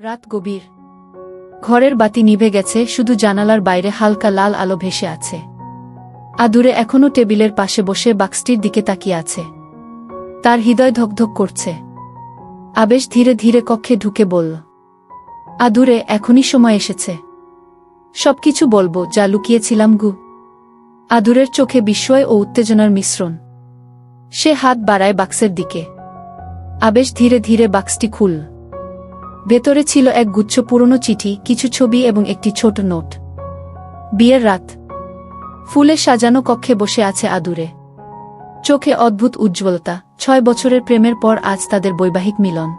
রাত গভীর। ঘরের বাতি নিভে গেছে, শুধু জানালার বাইরে হালকা লাল আলো ভেসে আছে। আদুরে এখনো টেবিলের পাশে বসে বাক্সটির দিকে তাকিয়ে আছে। তার হৃদয় ধকধক করছে। আবেশ ধীরে ধীরে কক্ষে ঢুকে বলল, আদুরে, এখনই সময় এসেছে। সবকিছু বলবো যা লুকিয়েছিলাম গু। আদুরের চোখে বিস্ময় ও উত্তেজনার মিশ্রণ। সে হাত বাড়ায় বাক্সের দিকে। আবেশ ধীরে ধীরে বাক্সটি খুলল। ভেতরে ছিল এক গুচ্ছ পুরনো চিঠি, কিছু ছবি এবং একটি ছোট নোট। বিয়ের রাত। ফুলে সাজানো কক্ষে বসে আছে আদুরে। চোখে অদ্ভুত উজ্জ্বলতা। 6 বছরের প্রেমের পর আজ তাদের বৈবাহিক মিলন।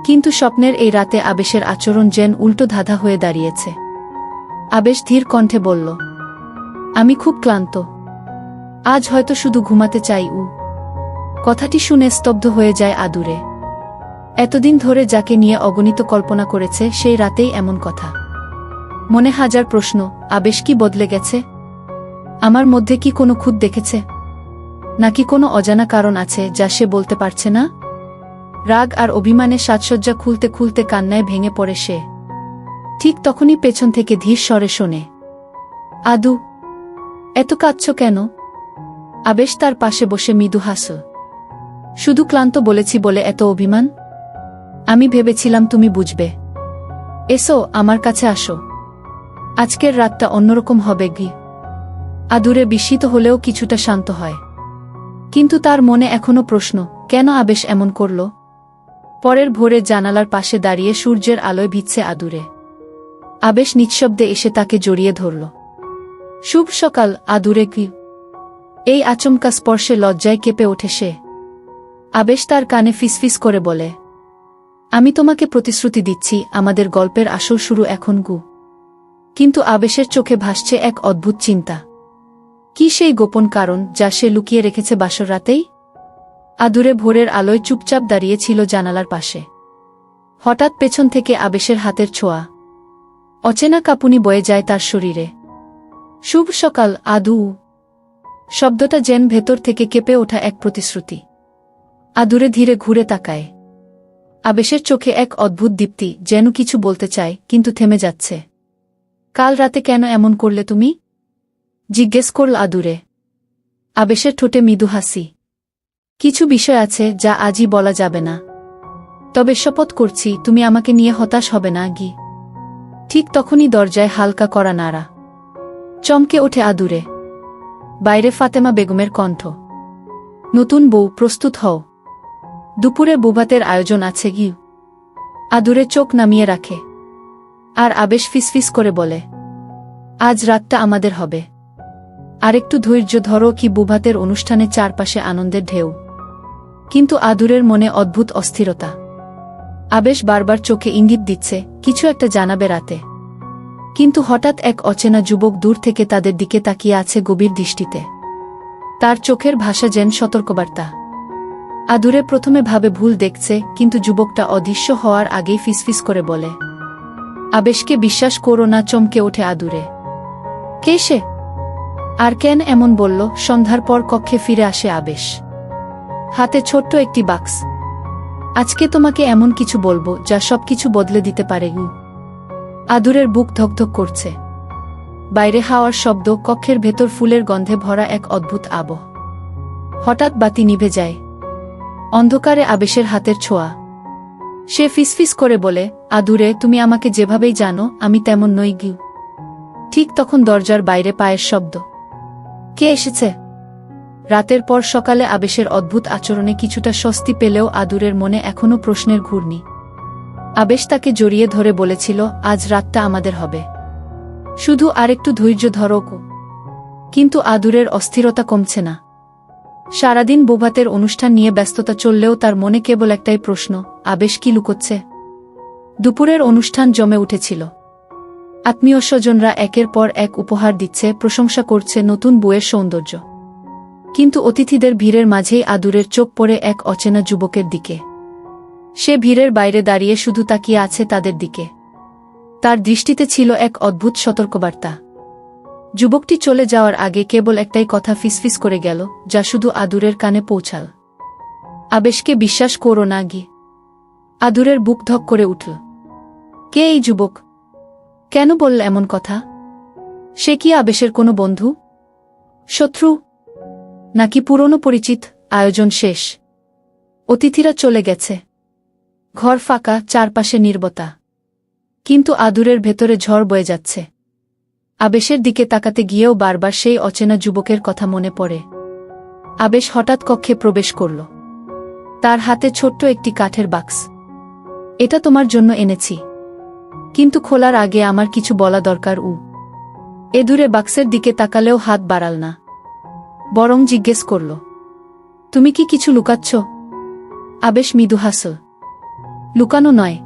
কিন্তু স্বপ্নের এই রাতে আবেশের আচরণ যেন উল্টো ধাঁধা হয়ে দাঁড়িয়েছে। আবেশ ধীর কণ্ঠে বলল, আমি খুব ক্লান্ত। আজ হয়তো শুধু ঘুমাতে চাই। কথাটি শুনে স্তব্ধ হয়ে যায় আদুরে। এতদিন ধরে যাকে নিয়ে অগণিত কল্পনা করেছে, সেই রাতেই এমন কথা। মনে হাজার প্রশ্ন। আবেশ কি বদলে গেছে? আমার মধ্যে কি কোনো খুঁত দেখেছে? নাকি কোনো অজানা কারণ আছে যা সে বলতে পারছে না? রাগ আর অভিমানে সাজসজ্জা খুলতে খুলতে কান্নায় ভেঙে পড়ে সে। ঠিক তখনই পেছন থেকে ধীর স্বরে শোনে, আদু, এত কাঁদছ কেন? আবেশ তার পাশে বসে মৃদু হাসল। শুধু ক্লান্ত বলেছি বলে এত অভিমান? আমি ভেবেছিলাম তুমি বুঝবে। এসো, আমার কাছে আসো। আজকের রাতটা অন্যরকম হবে গি। আদুরে বিস্মিত হলেও কিছুটা শান্ত হয়। কিন্তু তার মনে এখনো প্রশ্ন, কেন আবেশ এমন করল? পরের ভোরে জানালার পাশে দাঁড়িয়ে সূর্যের আলোয় ভিজছে আদুরে। আবেশ নিঃশব্দে এসে তাকে জড়িয়ে ধরল। শুভ সকাল, আদুরে কি? এই আচমকা স্পর্শে লজ্জায় কেঁপে ওঠে সে। আবেশ তার কানে ফিসফিস করে বলে, আমি তোমাকে প্রতিশ্রুতি দিচ্ছি, আমাদের গল্পের আসল শুরু এখন গু। কিন্তু আবেশের চোখে ভাসছে এক অদ্ভুত চিন্তা। কি সেই গোপন কারণ যা সে লুকিয়ে রেখেছে বাসর রাতেই? আদুরে ভোরের আলোয় চুপচাপ দাঁড়িয়ে ছিল জানালার পাশে। হঠাৎ পেছন থেকে আবেশের হাতের ছোঁয়া। অচেনা কাঁপুনি বয়ে যায় তার শরীরে। শুভ সকাল, আদু। শব্দটা যেন ভেতর থেকে কেঁপে ওঠা এক প্রতিশ্রুতি। আদুরে ধীরে ঘুরে তাকায়। আবেশের চোখে এক অদ্ভুত দীপ্তি, যেন কিছু বলতে চায় কিন্তু থেমে যাচ্ছে। কাল রাতে কেন এমন করলে তুমি? জিজ্ঞেস করল আদুরে। আবেশের ঠোঁটে মৃদু হাসি। কিছু বিষয় আছে যা আজই বলা যাবে না। তবে শপথ করছি তুমি আমাকে নিয়ে হতাশ হবে না গি। ঠিক তখনই দরজায় হালকা করা নাড়া। চমকে ওঠে আদুরে। বাইরে ফাতেমা বেগমের কণ্ঠ। নতুন বউ, প্রস্তুত হও। দুপুরে বুভাতের আয়োজন আছে গি। আদুরে চোখ নামিয়ে রাখে। আর আবেশ ফিসফিস করে বলে, আজ রাতটা আমাদের হবে। আরেকটু ধৈর্য ধরো কি। বুভাতের অনুষ্ঠানে চারপাশে আনন্দের ঢেউ। কিন্তু আদুরের মনে অদ্ভুত অস্থিরতা। আবেশ বারবার চোখে ইঙ্গিত দিচ্ছে কিছু একটা জানাবে রাতে। কিন্তু হঠাৎ এক অচেনা যুবক দূর থেকে তাদের দিকে তাকিয়ে আছে গভীর দৃষ্টিতে। তার চোখের ভাষা যেন সতর্কবার্তা। আদুরে প্রথমে ভাবে ভুল দেখছে, কিন্তু যুবকটা অদৃশ্য হওয়ার আগেই ফিসফিস করে বলে, আবেশকে বিশ্বাস করো না। চমকে ওঠে আদুরে। কে সে? আর কেন এমন বলল? সন্ধ্যার পর কক্ষে ফিরে আসে আবেশ। হাতে ছোট্ট একটি বাক্স। আজকে তোমাকে এমন কিছু বলবো যা সবকিছু বদলে দিতে পারে। আদুরের বুক ধকধক করছে। বাইরে হাওয়ার শব্দ, কক্ষের ভেতর ফুলের গন্ধে ভরা এক অদ্ভুত আবহ। হঠাৎ বাতি নিভে যায়। অন্ধকারে আবেশের হাতের ছোঁয়া। সে ফিসফিস করে বলে, আদুরে, তুমি আমাকে যেভাবেই জানো, আমি তেমন নই গি। ঠিক তখন দরজার বাইরে পায়ের শব্দ। কে এসেছে? রাতের পর সকালে আবেশের অদ্ভুত আচরণে কিছুটা স্বস্তি পেলেও আদুরের মনে এখনো প্রশ্নের ঘূর্ণি। আবেশ তাকে জড়িয়ে ধরে বলেছিল, আজ রাতটা আমাদের হবে। শুধু আরেকটু ধৈর্য ধরো। কিন্তু আদুরের অস্থিরতা কমছে না। সারাদিন বুভাতের অনুষ্ঠান নিয়ে ব্যস্ততা চললেও তার মনে কেবল একটাই প্রশ্ন, আবেশ কি লুকোচ্ছে? দুপুরের অনুষ্ঠান জমে উঠেছিল। আত্মীয় স্বজনরা একের পর এক উপহার দিচ্ছে, প্রশংসা করছে নতুন বউয়ের সৌন্দর্য। কিন্তু অতিথিদের ভিড়ের মাঝেই আদুরের চোখ পড়ে এক অচেনা যুবকের দিকে। সে ভিড়ের বাইরে দাঁড়িয়ে শুধু তাকিয়ে আছে তাদের দিকে। তার দৃষ্টিতে ছিল এক অদ্ভুত সতর্কবার্তা। যুবকটি চলে যাওয়ার আগে কেবল একটাই কথা ফিসফিস করে গেল, যা শুধু আদুরের কানে পৌঁছাল, আবেশকে বিশ্বাস করো না গি। আদুরের বুক ধক করে উঠল। কে এই যুবক? কেন বলল এমন কথা? সে কি আবেশের কোনো বন্ধু, শত্রু, নাকি পুরনো পরিচিত? আয়োজন শেষ। অতিথিরা চলে গেছে। ঘর ফাঁকা, চারপাশে নীরবতা। কিন্তু আদুরের ভেতরে ঝড় বয়ে যাচ্ছে। আবেশের দিকে তাকাতে গিয়েও বারবার সেই অচেনা যুবকের কথা মনে পড়ে। আবেশ হঠাৎ কক্ষে প্রবেশ করল। তার হাতে ছোট্ট একটি কাঠের বাক্স। এটা তোমার জন্য এনেছি, কিন্তু খোলার আগে আমার কিছু বলা দরকার। এ দূরে বাক্সের দিকে তাকালেও হাত বাড়াল না, বরং জিজ্ঞেস করল, তুমি কি কিছু লুকাচ্ছ? আবেশ মৃদু হাসল। লুকানো নয়,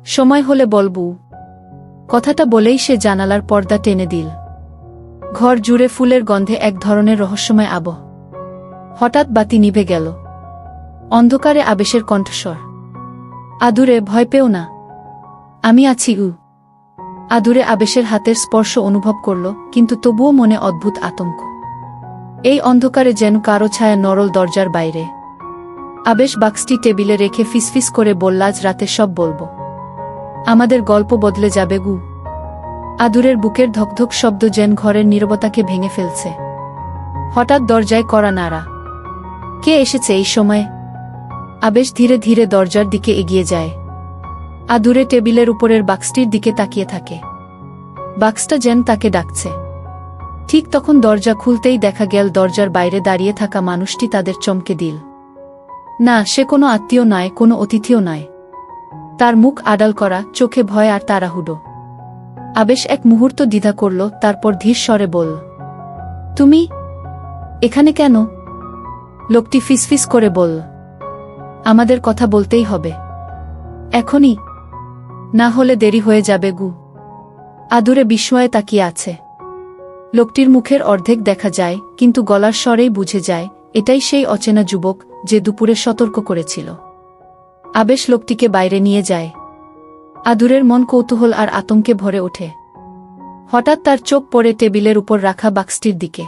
সময় হলে বলবো। কথাটা বলেই সে জানালার পর্দা টেনে দিল। ঘর জুড়ে ফুলের গন্ধে এক ধরনের রহস্যময় আবহ। হঠাৎ বাতি নিভে গেল। অন্ধকারে আবেশের কণ্ঠস্বর, আদুরে, ভয় পেও না, আমি আছি। আদুরে আবেশের হাতের স্পর্শ অনুভব করল, কিন্তু তবুও মনে অদ্ভুত আতঙ্ক। এই অন্ধকারে যেন কারো ছায়া নরল দরজার বাইরে। আবেশ বাক্সটি টেবিলে রেখে ফিসফিস করে বলল, আজ রাতে সব বলবো। আমাদের গল্প বদলে যাবে। আদুরের বুকের ধকধক শব্দ যেন ঘরের নীরবতাকে ভেঙে ফেলছে। হঠাৎ দরজায় কড়া নাড়া। কে এসেছে এই সময়ে? আবেশ ধীরে ধীরে দরজার দিকে এগিয়ে যায়। আদুরে টেবিলের উপরের বাক্সটির দিকে তাকিয়ে থাকে। বাক্সটা যেন তাকে ডাকছে। ঠিক তখন দরজা খুলতেই দেখা গেল দরজার বাইরে দাঁড়িয়ে থাকা মানুষটি তাদের চমকে দিল। না, সে কোনো আত্মীয় নয়, কোনো অতিথিও নয়। তার মুখ আড়াল করা, চোখে ভয় আর তাড়াহুড়ো। আবেশ এক মুহূর্ত দ্বিধা করল, তারপর ধীর স্বরে বলল, তুমি এখানে কেন? লোকটি ফিসফিস করে বলল, আমাদের কথা বলতেই হবে, এখনই, না হলে দেরি হয়ে যাবে। আদুরে বিস্ময়ে তাকিয়ে আছে। লোকটির মুখের অর্ধেক দেখা যায়, কিন্তু গলার স্বরেই বুঝে যায় এটাই সেই অচেনা যুবক যে দুপুরে সতর্ক করেছিল। আবেশ লোকটিকে বাইরে নিয়ে যায়। আদুরের মন কৌতূহল আর আতঙ্কে ভরে ওঠে। হঠাৎ তার চোখ পড়ে টেবিলের উপর রাখা বাক্সটির দিকে।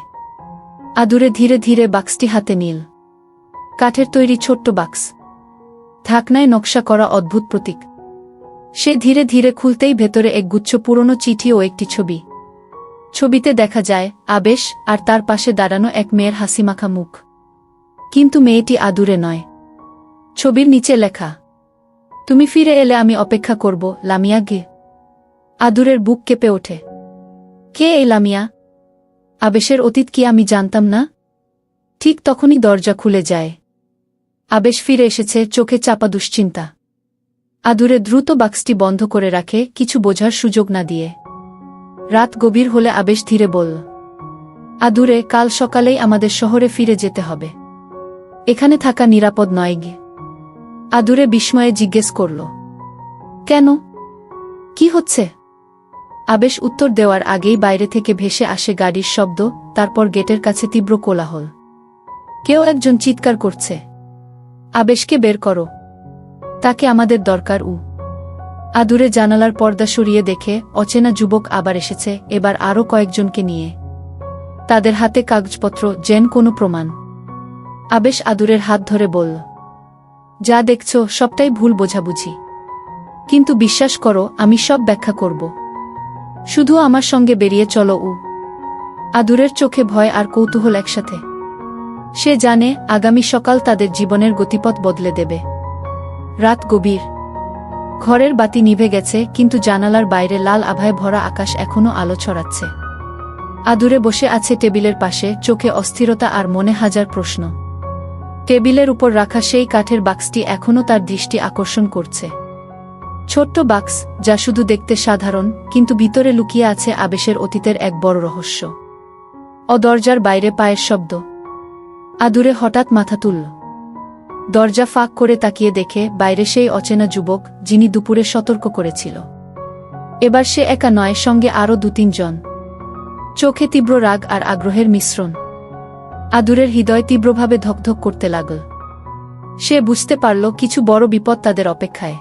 আদুরে ধীরে ধীরে বাক্সটি হাতে নিল। কাঠের তৈরি ছোট্ট বাক্স, ঢাকনায় নকশা করা অদ্ভুত প্রতীক। সে ধীরে ধীরে খুলতেই ভেতরে এক গুচ্ছ পুরনো চিঠি ও একটি ছবি। ছবিতে দেখা যায় আবেশ আর তার পাশে দাঁড়ানো এক মেয়ের হাসিমাখা মুখ। কিন্তু মেয়েটি আদুরে নয়। ছবির নিচে লেখা, তুমি ফিরে এলে আমি অপেক্ষা করব, লামিয়া। আদুরের বুক কেঁপে ওঠে। কে এই লামিয়া? আবেশের অতীত কি আমি জানতাম না? ঠিক তখনই দরজা খুলে যায়। আবেশ ফিরে এসেছে, চোখে চাপা দুশ্চিন্তা। আদুরে দ্রুত বাক্সটি বন্ধ করে রাখে, কিছু বোঝার সুযোগ না দিয়ে। রাত গভীর হলে আবেশ ধীরে বলল, আদুরে, কাল সকালেই আমাদের শহরে ফিরে যেতে হবে। এখানে থাকা নিরাপদ নয়। আদুরে বিস্ময়ে জিজ্ঞেস করল, কেন? কি হচ্ছে? আবেশ উত্তর দেওয়ার আগেই বাইরে থেকে ভেসে আসে গাড়ির শব্দ, তারপর গেটের কাছে তীব্র কোলাহল। কেউ একজন চিৎকার করছে, আবেশকে বের করো, তাকে আমাদের দরকার। আদুরে জানালার পর্দা সরিয়ে দেখে অচেনা যুবক আবার এসেছে, এবার আরও কয়েকজনকে নিয়ে। তাদের হাতে কাগজপত্র, যেন কোনো প্রমাণ। আবেশ আদুরের হাত ধরে বলল, যা দেখছ সবটাই ভুল বোঝাবুঝি, কিন্তু বিশ্বাস করো, আমি সব ব্যাখ্যা করব। শুধু আমার সঙ্গে বেরিয়ে চলো। আদুরের চোখে ভয় আর কৌতূহল একসাথে। সে জানে আগামী সকাল তাদের জীবনের গতিপথ বদলে দেবে। রাত গভীর। ঘরের বাতি নিভে গেছে, কিন্তু জানালার বাইরে লাল আভায় ভরা আকাশ এখনো আলো ছড়াচ্ছে। আদুরে বসে আছে টেবিলের পাশে, চোখে অস্থিরতা আর মনে হাজার প্রশ্ন। টেবিলের উপর রাখা সেই কাঠের বাক্সটি এখনও তার দৃষ্টি আকর্ষণ করছে। ছোট্ট বাক্স, যা শুধু দেখতে সাধারণ, কিন্তু ভিতরে লুকিয়ে আছে আবেশের অতীতের এক বড় রহস্য। দরজার বাইরে পায়ের শব্দ। আদুরে হঠাৎ মাথা তুলল। দরজা ফাঁক করে তাকিয়ে দেখে বাইরে সেই অচেনা যুবক যিনি দুপুরে সতর্ক করেছিল। এবার সে একা নয়, সঙ্গে আরও 2-3 জন। চোখে তীব্র রাগ আর আগ্রহের মিশ্রণ। আদুরের হৃদয় তীব্রভাবে ধকধক করতে লাগল। সে বুঝতে পারল কিছু বড় বিপদ তাদের অপেক্ষায়।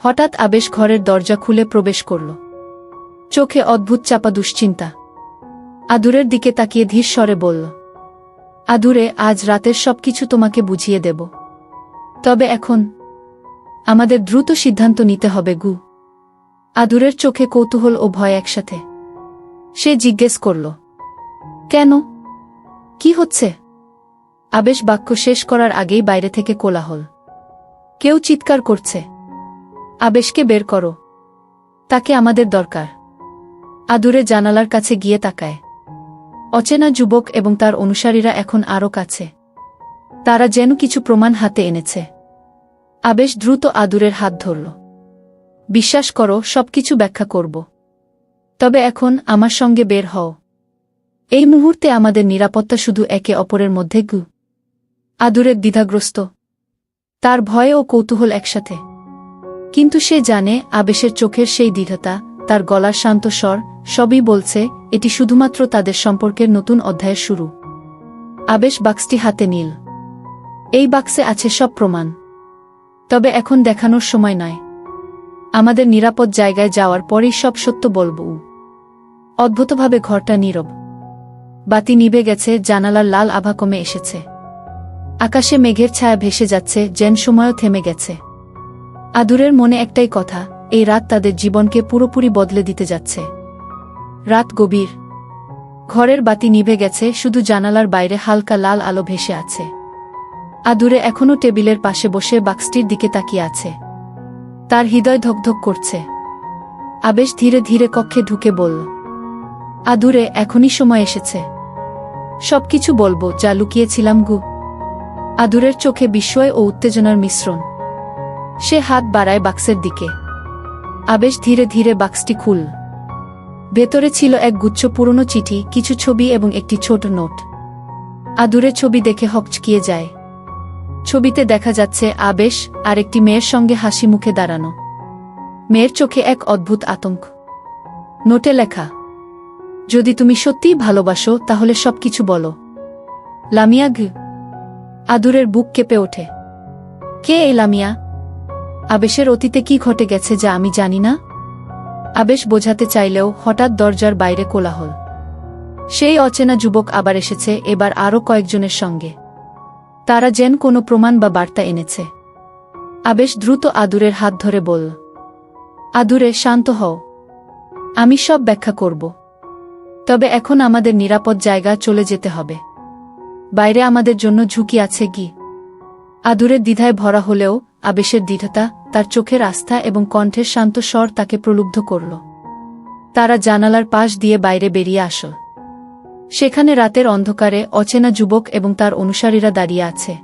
হঠাৎ আবেশ ঘরের দরজা খুলে প্রবেশ করল। চোখে অদ্ভুত চাপা দুশ্চিন্তা। আদুরের দিকে তাকিয়ে ধীর স্বরে বলল, আদুরে, আজ রাতের সবকিছু তোমাকে বুঝিয়ে দেব। তবে এখন আমাদের দ্রুত সিদ্ধান্ত নিতে হবে। আদুরের চোখে কৌতূহল ও ভয় একসাথে। সে জিজ্ঞেস করল, কেন? কি হচ্ছে? আবেশ বাক্য শেষ করার আগেই বাইরে থেকে কোলাহল। কেউ চিৎকার করছে, আবেশকে বের করো, তাকে আমাদের দরকার। আদুরে জানালার কাছে গিয়ে তাকায়। অচেনা যুবক এবং তার অনুসারীরা এখন আরও কাছে। তারা যেন কিছু প্রমাণ হাতে এনেছে। আবেশ দ্রুত আদুরের হাত ধরল। বিশ্বাস করো, সবকিছু ব্যাখ্যা করব। তবে এখন আমার সঙ্গে বের হও। এই মুহূর্তে আমাদের নিরাপত্তা শুধু একে অপরের মধ্যে। আদুরের দ্বিধাগ্রস্ত, তার ভয় ও কৌতূহল একসাথে। কিন্তু সে জানে আবেশের চোখের সেই দৃঢ়তা, তার গলার শান্ত স্বর, সবই বলছে এটি শুধুমাত্র তাদের সম্পর্কের নতুন অধ্যায়ের শুরু। আবেশ বাক্সটি হাতে নিল। এই বাক্সে আছে সব প্রমাণ। তবে এখন দেখানোর সময় নয়। আমাদের নিরাপদ জায়গায় যাওয়ার পরেই সব সত্য বলব। অদ্ভুতভাবে ঘরটা নীরব। বাতি নিভে গেছে, জানালার লাল আভা কমে এসেছে। আকাশে মেঘের ছায়া ভেসে যাচ্ছে, যেন সময়ও থেমে গেছে। আদুরের মনে একটাই কথা, এই রাত তাদের জীবনকে পুরোপুরি বদলে দিতে যাচ্ছে। রাত গভীর। ঘরের বাতি নিভে গেছে, শুধু জানালার বাইরে হালকা লাল আলো ভেসে আছে। আদুরে এখনও টেবিলের পাশে বসে বাক্সটির দিকে তাকিয়ে আছে। তার হৃদয় ধকধক করছে। আবেশ ধীরে ধীরে কক্ষে ঢুকে বলল, আদুরে, এখনই সময় এসেছে। সবকিছু বলবো যা লুকিয়েছিলাম। আদুরের চোখে বিস্ময় ও উত্তেজনার মিশ্রণ। সে হাত বাড়ায় বাক্সের দিকে। আবেশ ধীরে ধীরে বাক্সটি খুলল। ভেতরে ছিল এক গুচ্ছ পুরনো চিঠি, কিছু ছবি এবং একটি ছোট নোট। আদুরে ছবি দেখে হকচকিয়ে যায়। ছবিতে দেখা যাচ্ছে আবেশ আর একটি মেয়ের সঙ্গে হাসি মুখে দাঁড়ানো। মেয়ের চোখে এক অদ্ভুত আতঙ্ক। নোটে লেখা, যদি তুমি সত্যিই ভালোবাসো তাহলে সবকিছু বলো। লামিয়া। আদুরের বুক কেঁপে ওঠে। কে এই লামিয়া? আবেশের অতীতে কি ঘটে গেছে যা আমি জানি না? আবেশ বোঝাতে চাইলেও হঠাৎ দরজার বাইরে কোলাহল। সেই অচেনা যুবক আবার এসেছে, এবার আরও কয়েকজনের সঙ্গে। তারা যেন কোনো প্রমাণ বা বার্তা এনেছে। আবেশ দ্রুত আদুরের হাত ধরে বলল, আদুরে, শান্ত হও। আমি সব ব্যাখ্যা করব। তবে এখন আমাদের নিরাপদ জায়গা চলে যেতে হবে। বাইরে আমাদের জন্য ঝুঁকি আছে। আদুরের দ্বিধায় ভরা হলেও আবেশের দৃঢ়তা, তার চোখের আস্থা এবং কণ্ঠের শান্ত স্বর তাকে প্রলুব্ধ করল। তারা জানালার পাশ দিয়ে বাইরে বেরিয়ে আসল। সেখানে রাতের অন্ধকারে অচেনা যুবক এবং তার অনুসারীরা দাঁড়িয়ে আছে।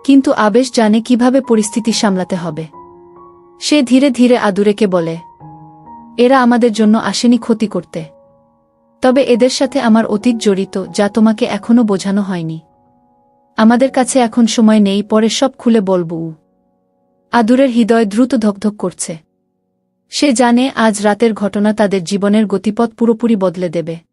কিন্তু আবেশ জানে কিভাবে পরিস্থিতি সামলাতে হবে। সে ধীরে ধীরে আদুরেকে বলে, এরা আমাদের জন্য আসেনি ক্ষতি করতে। তবে এদের সাথে আমার অতীত জড়িত, যা তোমাকে এখনো বোঝানো হয়নি। আমাদের কাছে এখন সময় নেই, পরে সব খুলে বলবো। আদুরের হৃদয় দ্রুত ধকধক করছে। সে জানে আজ রাতের ঘটনা তাদের জীবনের গতিপথ পুরোপুরি বদলে দেবে।